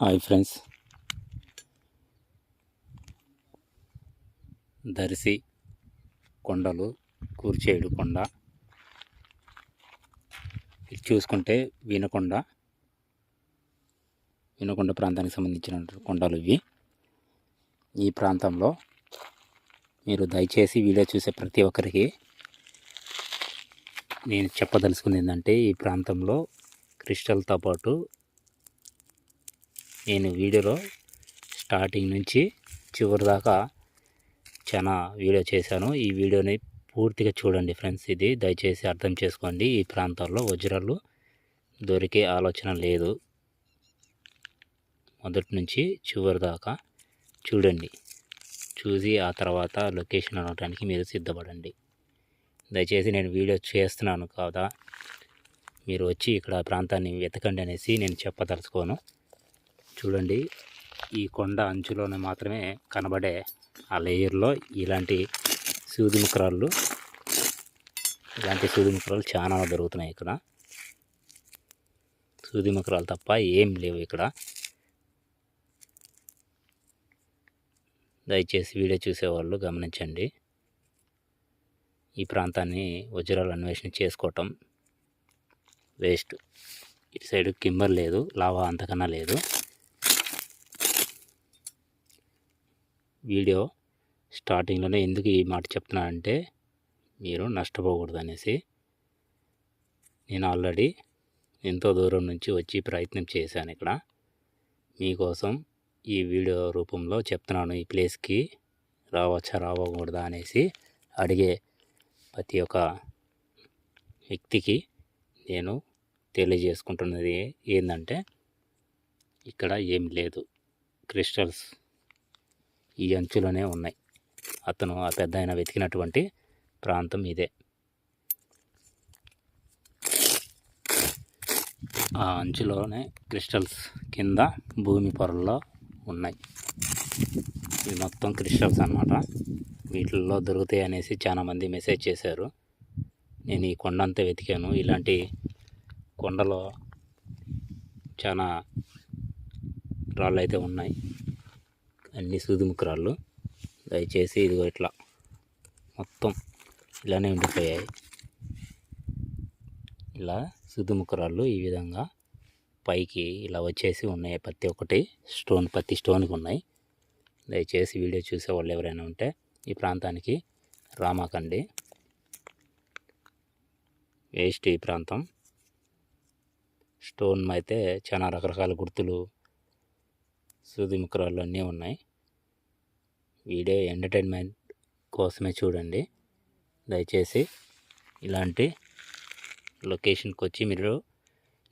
Hi friends, Darsi కొండలు, కూర్చేడు కొండ, ఇది చూసుకుంటే వినకొండ ప్రాంతానికి సంబంధించిన కొండలు ఇవి. ఈ ప్రాంతంలో మీరు దయచేసి వీడియో చూసే ప్రతి ఒక్కరికి నేను చెప్పదలుచుకుంది ఏంటంటే, ఈ ప్రాంతంలో క్రిస్టల్తో పాటు నేను వీడియోలో స్టార్టింగ్ నుంచి చివరి దాకా చాలా వీడియో చేశాను. ఈ వీడియోని పూర్తిగా చూడండి ఫ్రెండ్స్. ఇది దయచేసి అర్థం చేసుకోండి. ఈ ప్రాంతాల్లో వజ్రాలు దొరికే ఆలోచన లేదు. మొదటి నుంచి చివరి దాకా చూడండి. చూసి ఆ తర్వాత లొకేషన్ అనడానికి మీరు సిద్ధపడండి. దయచేసి నేను వీడియో చేస్తున్నాను కదా, మీరు వచ్చి ఇక్కడ ప్రాంతాన్ని వెతకండి అనేసి నేను చెప్పదలుచుకోను. చూడండి, ఈ కొండ అంచులోనే మాత్రమే కనబడే ఆ లేయర్లో ఇలాంటి సూదిముఖరాలు చాలా దొరుకుతున్నాయి. ఇక్కడ సూదిముఖరాలు తప్ప ఏం లేవు ఇక్కడ. దయచేసి వీడియో చూసేవాళ్ళు గమనించండి. ఈ ప్రాంతాన్ని వజ్రాలు అన్వేషణ చేసుకోవటం వేస్ట్. ఇటు సైడ్ కింబర్ లేదు, లావా అంతకన్నా లేదు. వీడియో స్టార్టింగ్లోనే ఎందుకు ఈ మాట చెప్తున్నానంటే, మీరు నష్టపోకూడదు అనేసి. నేను ఆల్రెడీ ఎంతో దూరం నుంచి వచ్చి ప్రయత్నం చేశాను. ఇక్కడ మీకోసం ఈ వీడియో రూపంలో చెప్తున్నాను. ఈ ప్లేస్కి రావచ్చా రావకూడదా అనేసి అడిగే ప్రతి ఒక్క వ్యక్తికి నేను తెలియజేసుకుంటున్నది ఏంటంటే, ఇక్కడ ఏం లేదు. క్రిస్టల్స్ ఈ అంచులోనే ఉన్నాయి. అతను ఆ పెద్ద ఆయన వెతికినటువంటి ప్రాంతం ఇదే. ఆ అంచులోనే క్రిస్టల్స్ కింద భూమి పొరల్లో ఉన్నాయి. ఇవి మొత్తం క్రిస్టల్స్ అన్నమాట. వీటిల్లో దొరుకుతాయి అనేసి చాలామంది మెసేజ్ చేశారు. నేను ఈ కొండ అంతా వెతికాను. ఇలాంటి కొండలో చాలా రాళ్ళు అయితే ఉన్నాయి, అన్ని సూదిముఖ రాళ్ళు. దయచేసి ఇదిగో ఇట్లా మొత్తం ఇలానే ఉండిపోయాయి. ఇలా సూదిముఖ రాళ్ళు ఈ విధంగా పైకి ఇలా వచ్చేసి ఉన్నాయి. ప్రతి స్టోన్కి ఉన్నాయి. దయచేసి వీడియో చూసే వాళ్ళు ఎవరైనా ఉంటే ఈ ప్రాంతానికి రామాకండి. వేస్ట్ ఈ ప్రాంతం. స్టోన్ అయితే చాలా రకరకాల గుర్తులు, సూదిముఖ రాళ్ళు అన్నీ ఉన్నాయి. వీడియో ఎంటర్టైన్మెంట్ కోసమే చూడండి. దయచేసి ఇలాంటి లొకేషన్కి వచ్చి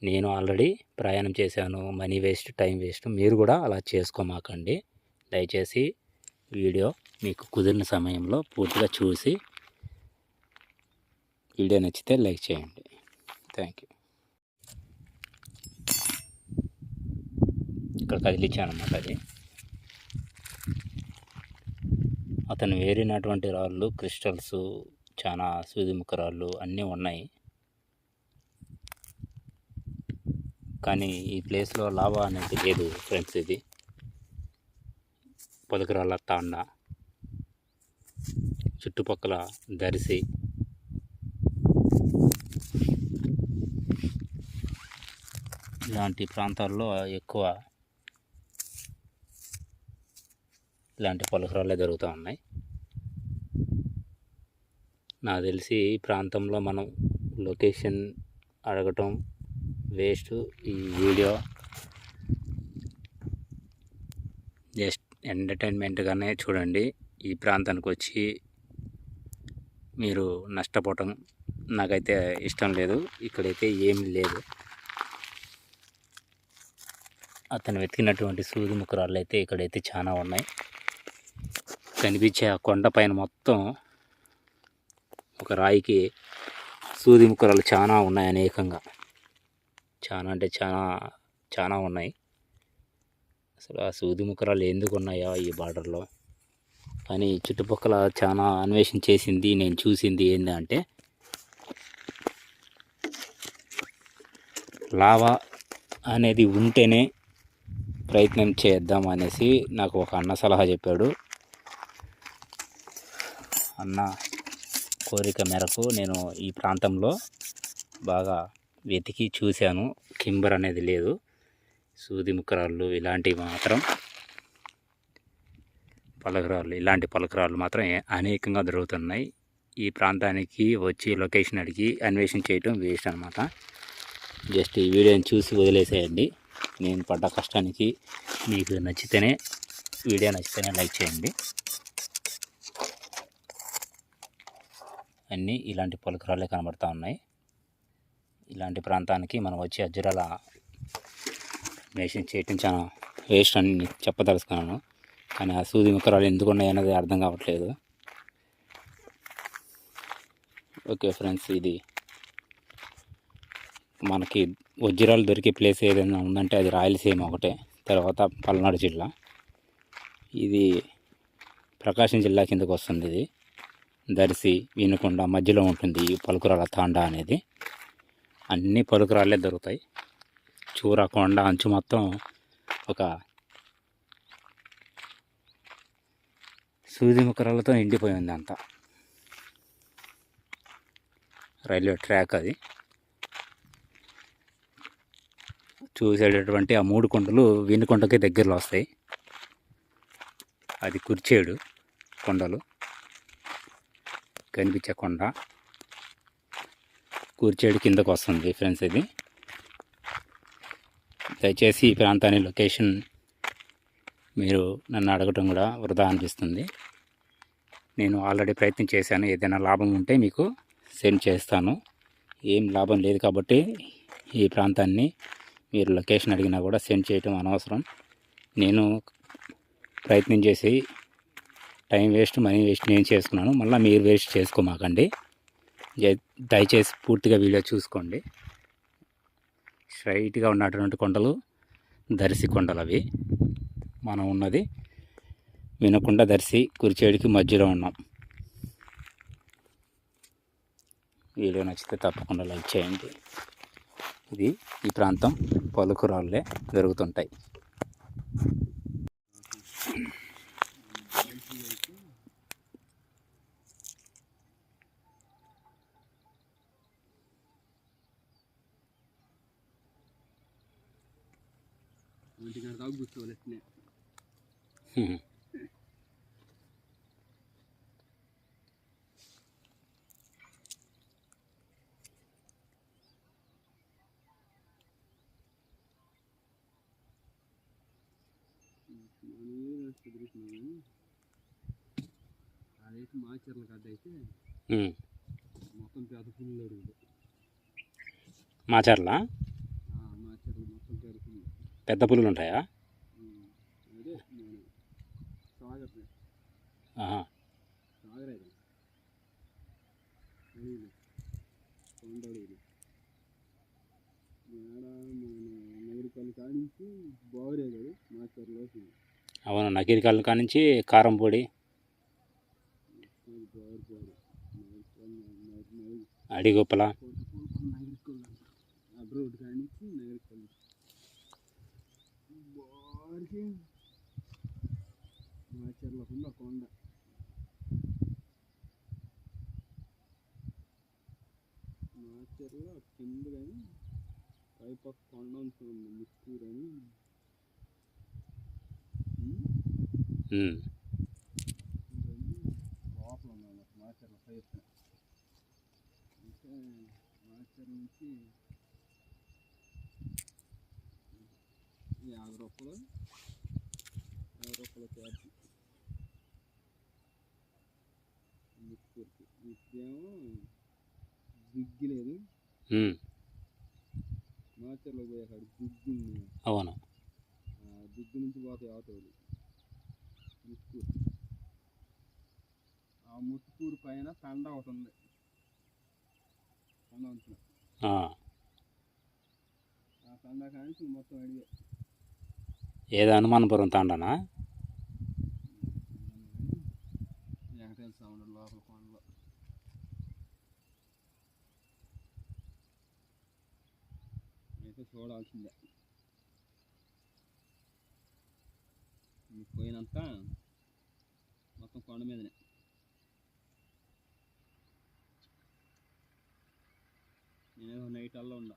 నేను ఆల్రెడీ ప్రయాణం చేశాను, మనీ వేస్ట్, టైం వేస్ట్. మీరు కూడా అలా చేసుకోమాకండి. దయచేసి వీడియో మీకు కుదిరిన సమయంలో పూర్తిగా చూసి వీడియో నచ్చితే లైక్ చేయండి. Thank you. ఇక్కడ కదిలించాను అన్నమాట. అది అతను వేరినటువంటి రాళ్ళు, క్రిస్టల్స్, చాలా సూదిముఖ రాళ్ళు అన్నీ ఉన్నాయి. కానీ ఈ ప్లేస్లో లావా అనేది లేదు ఫ్రెండ్స్. ఇది పొలకరాళ్ళ తాండా, చుట్టుపక్కల దర్శి, ఇలాంటి ప్రాంతాల్లో ఎక్కువ ఇలాంటి పొలకరాళ్ళే దొరుకుతూ ఉన్నాయి. నాకు తెలిసి ఈ ప్రాంతంలో మనం లొకేషన్ అడగటం వేస్ట్. ఈ వీడియో జస్ట్ ఎంటర్టైన్మెంట్గానే చూడండి. ఈ ప్రాంతానికి వచ్చి మీరు నష్టపోవటం నాకైతే ఇష్టం లేదు. ఇక్కడైతే ఏమీ లేదు. అతను వెతికినటువంటి సూదిముఖ రాళ్ళు అయితే ఇక్కడైతే చాలా ఉన్నాయి. కనిపించే ఆ కొండ పైన మొత్తం ఒక రాయికి సూదిముఖ రాళ్ళు చాలా ఉన్నాయి. అనేకంగా చాలా అంటే చాలా ఉన్నాయి. అసలు ఆ సూదిముఖ రాళ్ళు ఎందుకు ఉన్నాయో ఈ బార్డర్లో. కానీ చుట్టుపక్కల చాలా అన్వేషణ చేసింది, నేను చూసింది ఏంటంటే, లావా అనేది ఉంటేనే ప్రయత్నం చేద్దాం అనేసి నాకు ఒక అన్న సలహా చెప్పాడు. అన్న కోరిక మేరకు నేను ఈ ప్రాంతంలో బాగా వెతికి చూశాను. కింబర్ అనేది లేదు, సూది ముక్కరాళ్ళు ఇలాంటివి మాత్రం, పలకరాళ్ళు ఇలాంటి పలకరాళ్ళు మాత్రం అనేకంగా దొరుకుతున్నాయి. ఈ ప్రాంతానికి వచ్చి లొకేషన్ అడిగి అన్వేషణ చేయటం వేస్ట్ అనమాట. జస్ట్ ఈ వీడియోని చూసి వదిలేసేయండి. నేను పడ్డ కష్టానికి మీకు నచ్చితేనే లైక్ చేయండి. అన్నీ ఇలాంటి పలకరాళ్ళే కనబడుతూ ఉన్నాయి. ఇలాంటి ప్రాంతానికి మనం వచ్చి అజ్జరాల అన్వేషణ చేయటం చాలా వేస్ట్ అని చెప్పదలుచుకున్నాను. కానీ ఆ సూది ముక్కరాలు ఎందుకు ఉన్నాయి అనేది అర్థం కావట్లేదు. ఓకే ఫ్రెండ్స్, ఇది మనకి వజ్రాలు దొరికే ప్లేస్ ఏదైనా ఉందంటే అది రాయలసీమ ఒకటే, తర్వాత పల్నాడు జిల్లా. ఇది ప్రకాశం జిల్లా కిందకు వస్తుంది. ఇది దర్శి, వినుకొండ మధ్యలో ఉంటుంది ఈ పలుకురాల తాండా అనేది. అన్ని పలుకురాళ్ళే దొరుకుతాయి. చూర కొండ అంచు మొత్తం ఒక సూది ముక్కరాలతో నిండిపోయి ఉంది అంతా. రైల్వే ట్రాక్ అది. చూసేటటువంటి ఆ 3 కొండలు వినుకొండకి దగ్గరలో వస్తాయి. అది కుర్చేడు కొండలు, కనిపించే కొండ కూర్చేడు కిందకు వస్తుంది ఫ్రెండ్స్. ఇది దయచేసి ఈ ప్రాంతాన్ని లొకేషన్ మీరు నన్ను అడగటం కూడా వృధా అనిపిస్తుంది. నేను ఆల్రెడీ ప్రయత్నం చేశాను. ఏదైనా లాభం ఉంటే మీకు సెండ్ చేస్తాను. ఏం లాభం లేదు కాబట్టి ఈ ప్రాంతాన్ని మీరు లొకేషన్ అడిగినా కూడా సెండ్ చేయటం అనవసరం. నేను ప్రయత్నం చేసి టైం వేస్ట్, మనీ వేస్ట్ నేను చేసుకున్నాను. మళ్ళీ మీరు వేస్ట్ చేసుకోమాకండి. దయచేసి పూర్తిగా వీడియో చూసుకోండి. స్ట్రైట్గా ఉన్నటువంటి కొండలు దర్శి కొండలు అవి. మనం ఉన్నది వినుకొండ, దర్శి, కుర్చేడికి మధ్యలో ఉన్నాం. వీడియో నచ్చితే తప్పకుండా లైక్ చేయండి. ఇది ఈ ప్రాంతం పలుకురాళ్ళే దొరుకుతుంటాయి. అదైతే మాచర్ల గడ్డ అయితే మొత్తం పెద్ద పుల్లు అడుగులు. మాచర్ల మొత్తం పెద్ద పుల్లు, పెద్ద పులులు ఉంటాయా? అదే సాగర్ సాగర్ అయితే అడుగులు, కొండ అడుగులు. మన నగరికల్లి కానించి బాగురే కదా మాచర్లో. అవును, నకిరికల్ కానించి కారంపొడి, అడిగొప్పల, అడ్రోడ్ కానించి నగరికల్లి బారికి మాచర్ల కొండ. మాచర్ల కింద కానీ పైపక్క కొండ ఉంటుంది, ముత్తూరు అని. లోపల ఉన్నాను మాచర్ల పైప్. అంటే మాచర్ల నుంచి 50 రూపాయలు చార్జ్ ముత్తూరుకి. ఇప్పుడేమో దిగ్గు లేదు, మాచర్లో పోయే కాడ దిగ్గు ఉంది. అవును, దిగ్గు నుంచి పోతాయి ఆటోలు ముత్తూరు. ఆ ముత్తూరు పైన తండ ఒకటి ఉంది, కొండ ఉంటుంది. ఆ తండ కానీ మొత్తం అడిగే. ఏదో హనుమానపురం తాండనా? వెంకటేశ్వర స్వామి లోపల కొండలో అయితే చూడాల్సిందే. పోయినంత మొత్తం కొండ మీదనే. నేనేదో నైట్ అల్లా ఉండ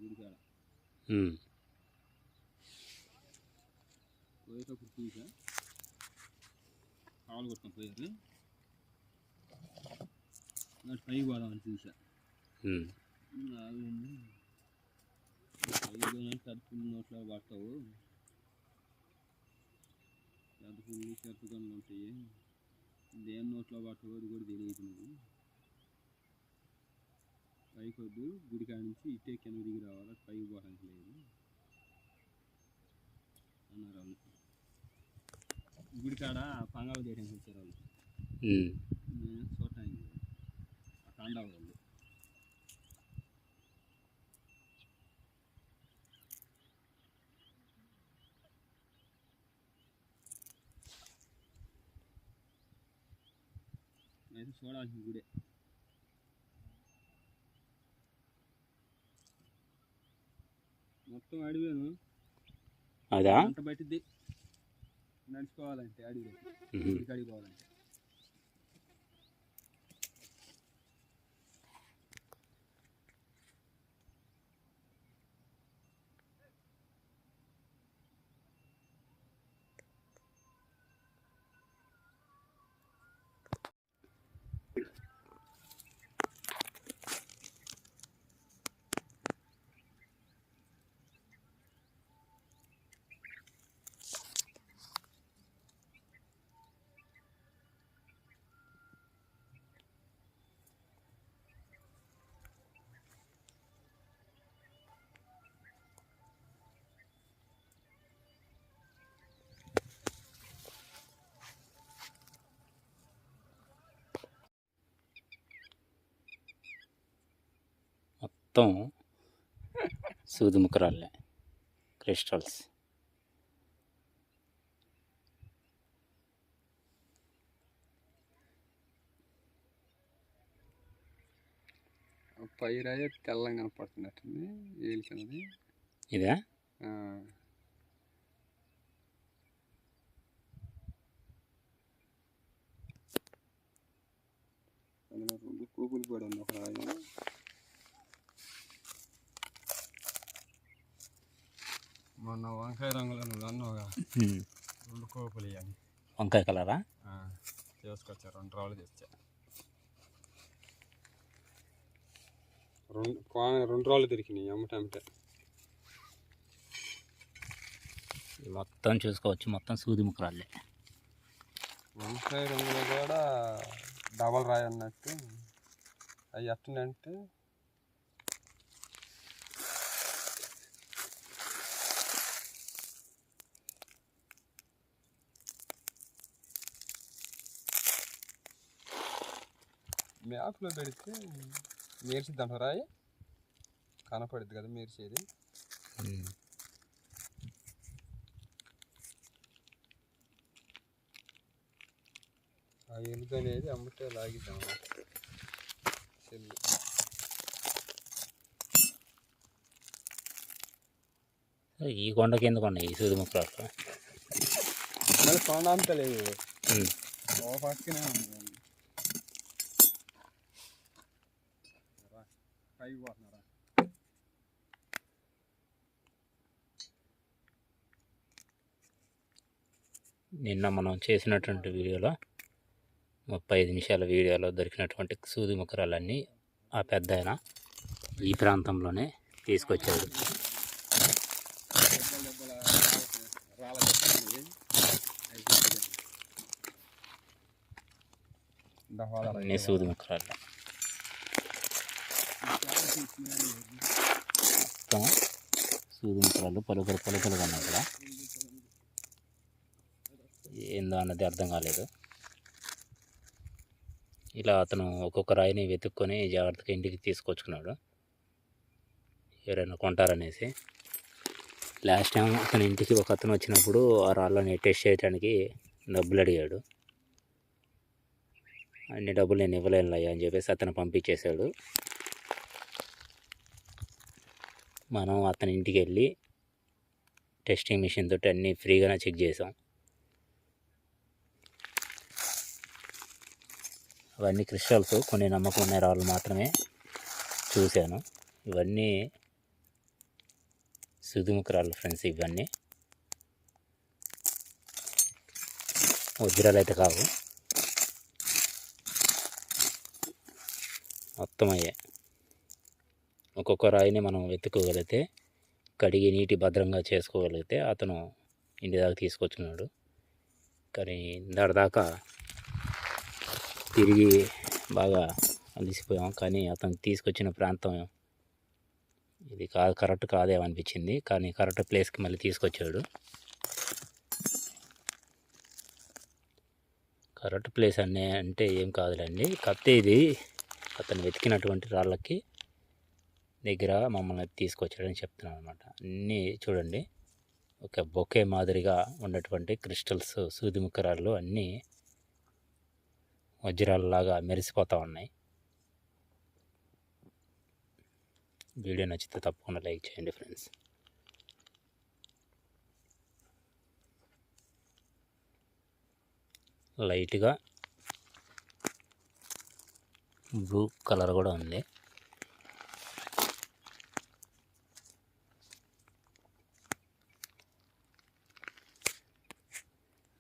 గుడికాడ పోయేటప్పుడు చూసా, కాలు కొట్టుకొని పోయారు, పైకి పోదామని చూసా. తడుపు నోట్లో పడతావు, పెద్ద పుల్లు చెట్టుకొని ఉంటాయి, దేని నోట్లో పడతావు అది కూడా తెలియదు. నువ్వు పైకి వద్దు, గుడికాడ నుంచి ఇటే కింద దిగి రావాలి, పైకి పోవడానికి లేదు అన్నారు వాళ్ళు. గుడికాడ పంగాలు చేయడానికి వచ్చారు వాళ్ళు, నేను చూడటానికి ఆ తాండా వాళ్ళు. అయితే చూడాల్సిన గుడే. మొత్తం అడిగాను, అదా అంత బయటిది నడుచుకోవాలంటే అడిగి పోవాలంటే. మొత్తం సూది ముక్కరాళ్ళే, క్రిస్టల్స్. పైరాయ తెల్లంగా కనపడుతున్నట్టుంది ఏలికినది. ఇదా అందులో 2 కూపులు కూడా ఉంది. ఒక రాయి మొన్న వంకాయ రంగులో నువ్వు అన్నావుగా 2 కోపులు ఇవ్వాలి. వంకాయ కలరా చేసుకొచ్చా, 2 రాళ్ళు తెచ్చా. 2 రాళ్ళు దొరికినాయి అమ్మటంటే. మొత్తం చూసుకోవచ్చు, మొత్తం సూది ముక్కరాళ్ళే. వంకాయ రంగులో కూడా డబల్ రాయి అన్నట్టు. అవి ఎట్టనంటే మ్యాప్లో పెడితే మేర్చిద్ది అంటారు, రాయి కనపడుద్ది కదా మేర్చేది. ఆ ఎలుగు అనేది అమ్మటే లాగిద్దాం చెల్లి. ఈ కొండకి ఎందుకు ఉన్నాయి ఈ సూది ముక్కరాళ్ళు? మళ్ళీ కొండ అంతా లేదు, ఓ పక్కనే ఉంది. పైకి పోతున్నారా? నిన్న మనం చేసినటువంటి వీడియోలో 35 నిమిషాల వీడియోలో దొరికినటువంటి సూది ముక్కరాలన్నీ ఆ పెద్ద ఆయన ఈ ప్రాంతంలోనే తీసుకొచ్చాడు. అన్ని సూది ముక్కరాలు మొత్తం సూది ముక్కరాలు పలుకలుగా ఉన్నాయి కదా. ఏందో అన్నది అర్థం కాలేదు. ఇలా అతను ఒక్కొక్క రాయిని వెతుక్కొని జాగ్రత్తగా ఇంటికి తీసుకొచ్చుకున్నాడు, ఎవరైనా కొంటారనేసి. లాస్ట్ టైం అతని ఇంటికి ఒక అతను వచ్చినప్పుడు ఆ రాళ్ళని టెస్ట్ చేయడానికి డబ్బులు అడిగాడు. అన్ని డబ్బులు నేను ఇవ్వలేను అని చెప్పేసి అతను పంపించేశాడు. మనం అతని ఇంటికి వెళ్ళి టెస్టింగ్ మిషన్ తోటి అన్నీ ఫ్రీగానే చెక్ చేసాం. అవన్నీ క్రిస్టల్స్, కొన్ని నమ్మకం ఉన్న రాళ్ళు మాత్రమే చూశాను. ఇవన్నీ సుదిముఖ రాళ్ళు ఫ్రెండ్స్. ఇవన్నీ వజ్రాలు అయితే కావు, మొత్తం అయ్యే. ఒక్కొక్క రాయిని మనం వెతుక్కోగలిగితే, కడిగి నీటి భద్రంగా చేసుకోగలిగితే అతను ఇంటి దాకా తీసుకొచ్చుకున్నాడు. కానీ దాకా తిరిగి బాగా అలసిపోయాం. కానీ అతను తీసుకొచ్చిన ప్రాంతం ఇది కాదు, కరెక్ట్ కాదేమనిపించింది. కానీ కరెక్ట్ ప్లేస్కి మళ్ళీ తీసుకొచ్చాడు. కరెక్ట్ ప్లేస్ అంటే ఏం కాదులేండి, కాకపోతే ఇది అతను వెతికినటువంటి రాళ్ళకి దగ్గర మమ్మల్ని తీసుకొచ్చాడని చెప్తున్నాను అనమాట. అన్నీ చూడండి, ఒక బొకే మాదిరిగా ఉన్నటువంటి క్రిస్టల్స్, సూదిముఖ రాళ్ళు అన్నీ వజ్రాలలాగా మెరిసిపోతూ ఉన్నాయి. వీడియో నచ్చితే తప్పకుండా లైక్ చేయండి ఫ్రెండ్స్. లైట్గా బ్లూ కలర్ కూడా ఉంది.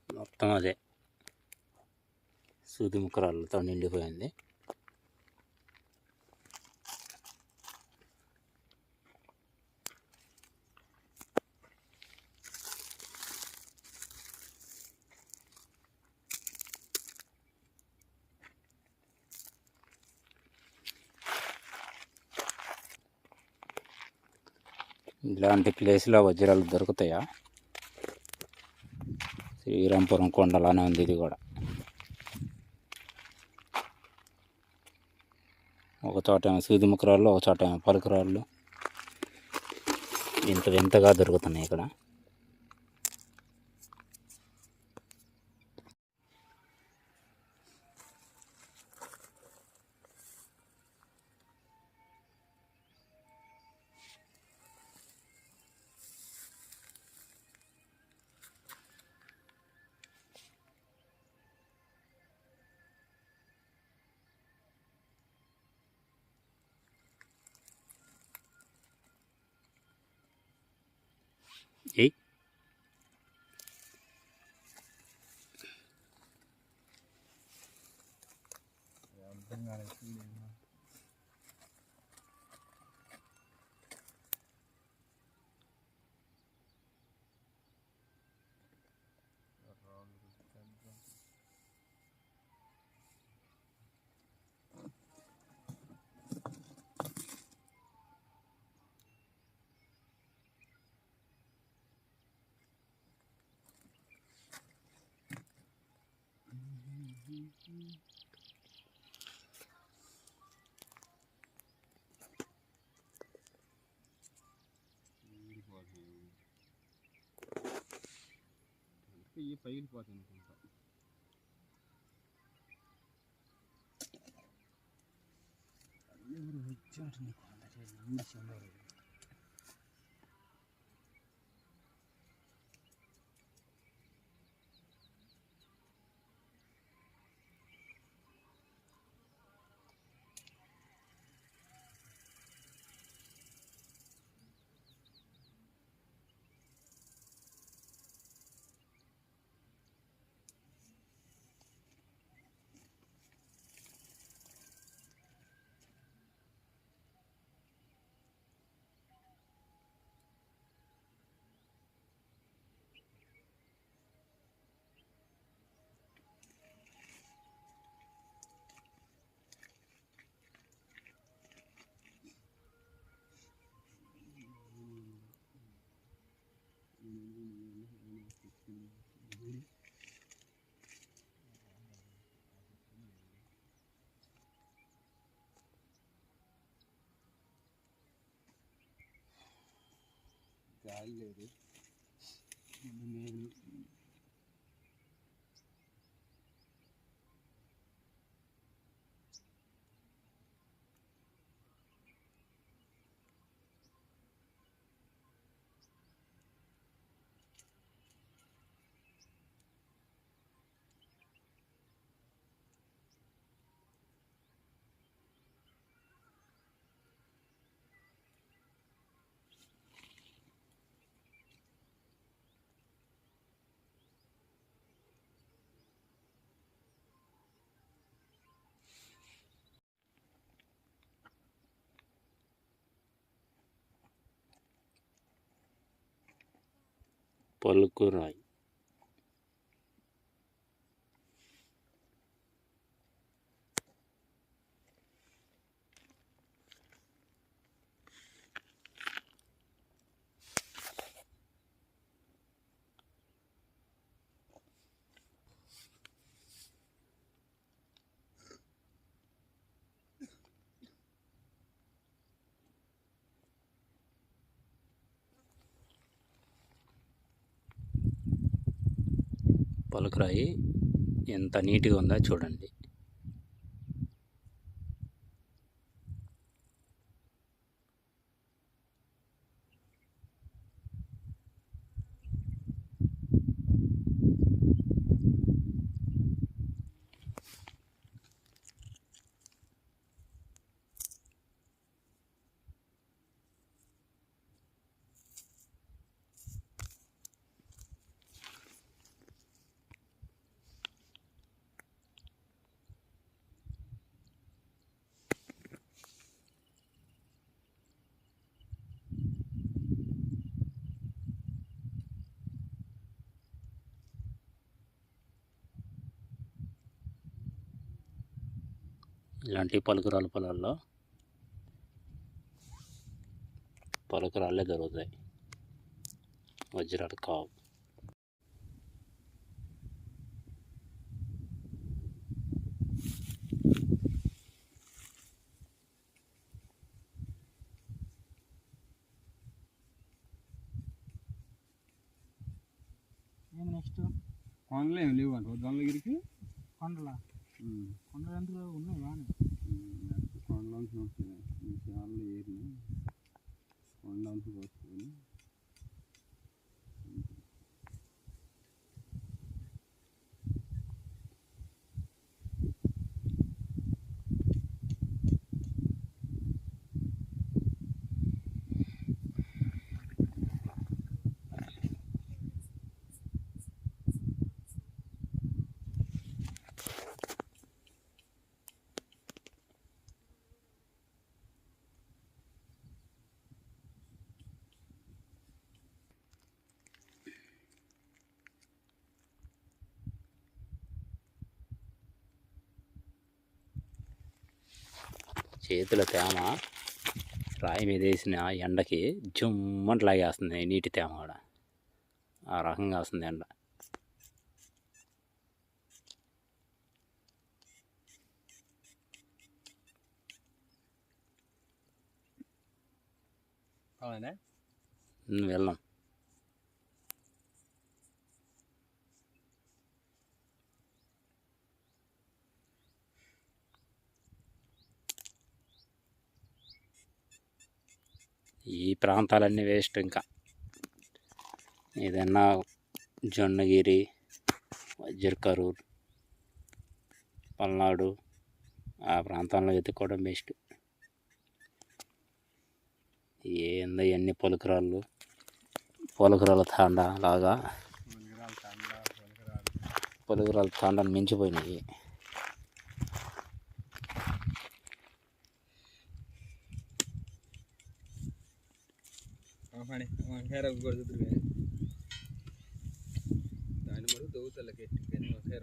మొత్తం అదే సూదిముఖ రాళ్ళతో నిండిపోయింది. ఇలాంటి ప్లేస్లో వజ్రాలు దొరుకుతాయా? శ్రీరాంపురం కొండలానే ఉంది ఇది కూడా. ఒక చోట ఏమో సూదిముఖ రాళ్ళు, ఒక చోట ఏమో పలుకు రాళ్ళు, ఇంత వింతగా దొరుకుతున్నాయి ఇక్కడ. ఏయ్ ఈ పగిలిపోతుంది అనుకుంటా. ఎవరు వచ్చారు నీకు అంత గాలి లేదు. పలుకురాయి. పలుకురాయి ఎంత నీట్గా ఉందో చూడండి. ఇలాంటి పలుకురాల పొలాల్లో పలుకురాళ్ళే దొరుకుతాయి, వజ్రాలు కావు. నెక్స్ట్ కొండలు ఏమి లేవు అంట దొంగగిరికి. కొండల కొండలు ఎందుకు ఉన్నాయి బాగానే. కొండలోంచి వస్తున్నాయి చాలా ఏరిని కొండలోంచి వస్తుంది. చేతుల తేమ రాయి మీద వేసిన ఎండకి జుమ్మంట లాగేస్తుంది, నీటి తేమ కూడా ఆ రకంగా వస్తుంది ఎండ. వెళ్ళాం. ఈ ప్రాంతాలన్నీ వేస్ట్. ఇంకా ఏదన్నా జొన్నగిరి, వజ్రకరూర్, పల్నాడు ఆ ప్రాంతాల్లో వెతుక్కోవడం బెస్ట్. ఏందో ఎన్ని పలుకురాల తాండా లాగా పలుకురాల తాండాను మించిపోయినాయి. దాని మరి దోతలకి వంకాయ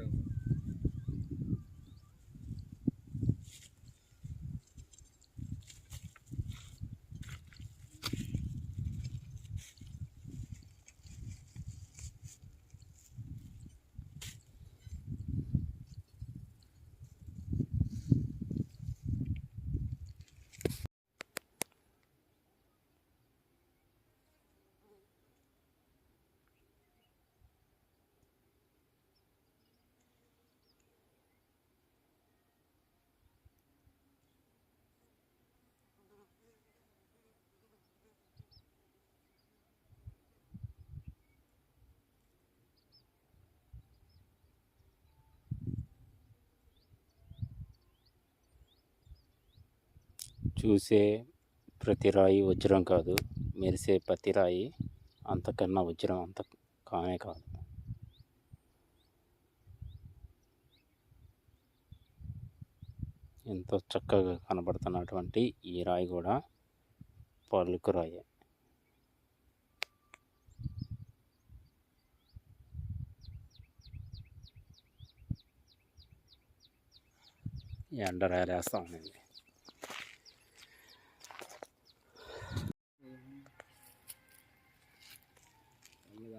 చూసే ప్రతి రాయి వజ్రం కాదు, మెరిసే ప్రతి రాయి అంతకన్నా వజ్రం అంత కానే కాదు. ఎంతో చక్కగా కనబడుతున్నటువంటి ఈ రాయి కూడా పలుకురాయి. ఎండ రాలేస్తూ ఉంది.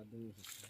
అర్థం చేసేస్తా.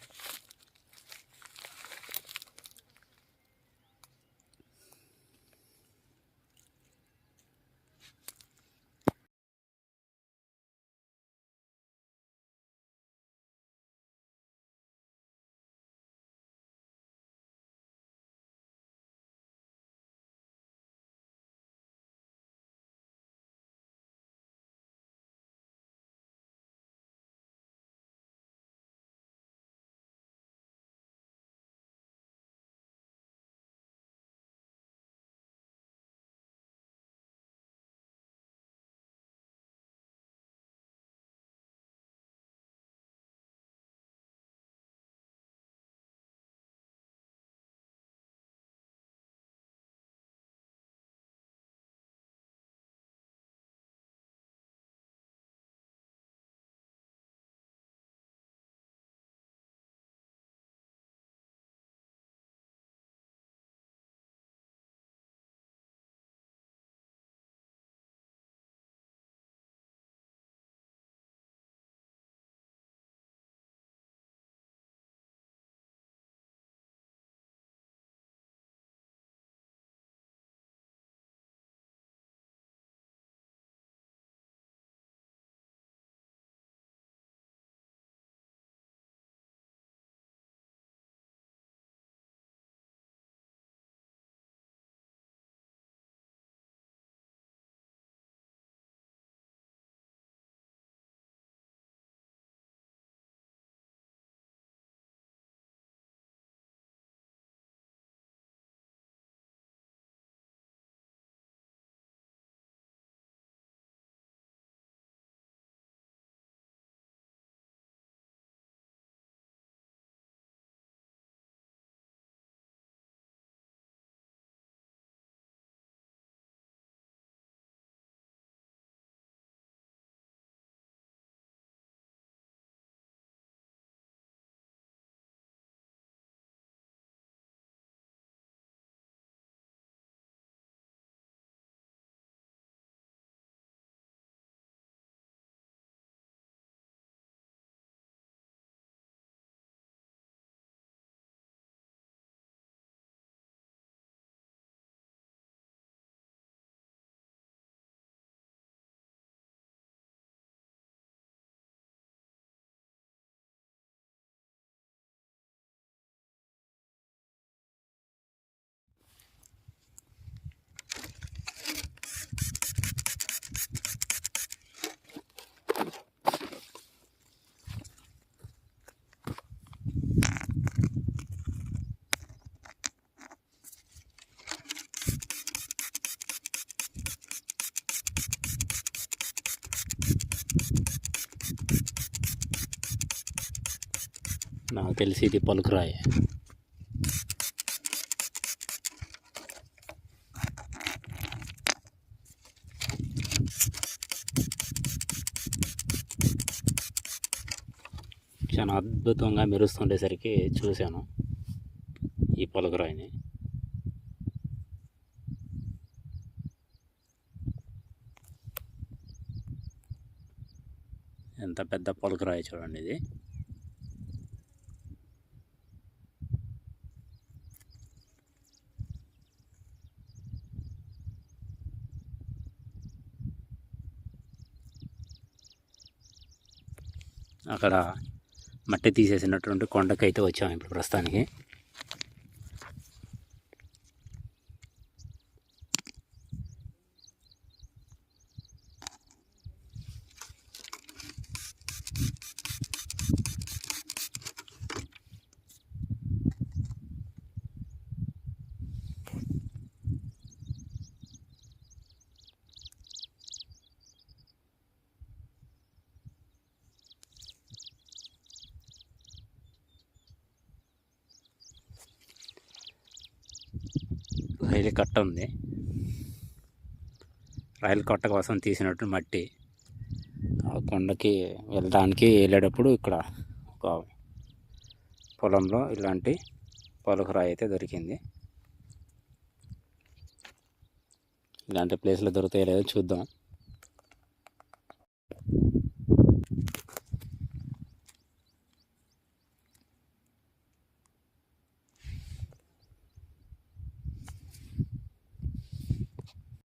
నాకు తెలిసి ఇది పలుకురాయి. చాలా అద్భుతంగా మెరుస్తుండేసరికి చూశాను ఈ పలుకురాయిని. ఎంత పెద్ద పలుకురాయి చూడండి ఇది. అక్కడ మట్టి తీసేసినటువంటి కొండకైతే వచ్చాము ఇప్పుడు ప్రస్తుతానికి. రైలు కట్ట ఉంది. రైలు కట్ట కోసం తీసినట్టు మట్టి ఆ కొండకి వెళ్ళేటప్పుడు ఇక్కడ ఒక పొలంలో ఇలాంటి పలుకురాయి అయితే దొరికింది. ఇలాంటి ప్లేస్లో దొరుకుతాయో లేదో చూద్దాం.